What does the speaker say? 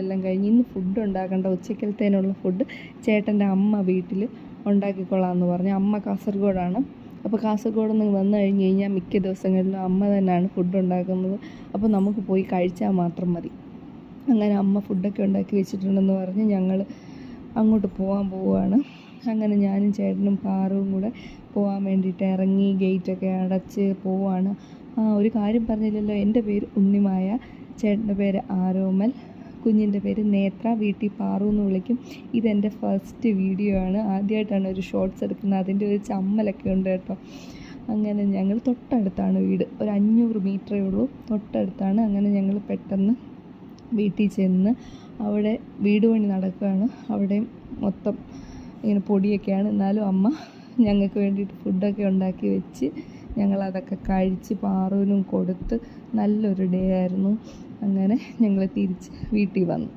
എല്ലാം കഴിഞ്ഞ് ഇന്ന് ഫുഡ് ഉണ്ടാക്കേണ്ട ഉച്ചക്കലത്തേനുള്ള ഫുഡ് ചേട്ടൻ്റെ അമ്മ വീട്ടിൽ ഉണ്ടാക്കിക്കൊള്ളാമെന്ന് പറഞ്ഞു. അമ്മ കാസർഗോഡാണ്. അപ്പോൾ കാസർഗോഡ് നിന്ന് വന്നു കഴിഞ്ഞ് കഴിഞ്ഞാൽ മിക്ക ദിവസങ്ങളിലും അമ്മ തന്നെയാണ് ഫുഡ് ഉണ്ടാക്കുന്നത്. അപ്പോൾ നമുക്ക് പോയി കഴിച്ചാൽ മാത്രം മതി. അങ്ങനെ അമ്മ ഫുഡൊക്കെ ഉണ്ടാക്കി വെച്ചിട്ടുണ്ടെന്ന് പറഞ്ഞ് ഞങ്ങൾ അങ്ങോട്ട് പോവുകയാണ്. അങ്ങനെ ഞാനും ചേട്ടനും പാറുവും കൂടെ പോകാൻ വേണ്ടിയിട്ട് ഇറങ്ങി ഗേറ്റൊക്കെ അടച്ച് പോവുകയാണ്. ഒരു കാര്യം പറഞ്ഞില്ലല്ലോ, എൻ്റെ പേര് ഉണ്ണിമായ, ചേട്ടൻ്റെ പേര് ആരോമൽ, കുഞ്ഞിൻ്റെ പേര് നേത്ര, വീട്ടിൽ പാറു എന്ന് വിളിക്കും. ഇതെൻ്റെ ഫസ്റ്റ് വീഡിയോ ആണ്. ആദ്യമായിട്ടാണ് ഒരു ഷോർട്സ് എടുക്കുന്നത്. അതിൻ്റെ ഒരു ചമ്മലൊക്കെ ഉണ്ട് കേട്ടോ. അങ്ങനെ ഞങ്ങൾ തൊട്ടടുത്താണ് വീട്, ഒരു 500 മീറ്ററേ ഉള്ളൂ, തൊട്ടടുത്താണ്. അങ്ങനെ ഞങ്ങൾ പെട്ടെന്ന് വീട്ടിൽ ചെന്ന് അവിടെ വീട് പണി നടക്കുകയാണ്. അവിടെ മൊത്തം ഇങ്ങനെ പൊടിയൊക്കെയാണ്. എന്നാലും അമ്മ ഞങ്ങൾക്ക് വേണ്ടിയിട്ട് ഫുഡൊക്കെ ഉണ്ടാക്കി വെച്ച് ഞങ്ങളതൊക്കെ കഴിച്ച് പാറുവിനും കൊടുത്ത് നല്ലൊരു ഡേ ആയിരുന്നു. അങ്ങനെ ഞങ്ങൾ തിരിച്ച് വീട്ടിൽ വന്നു.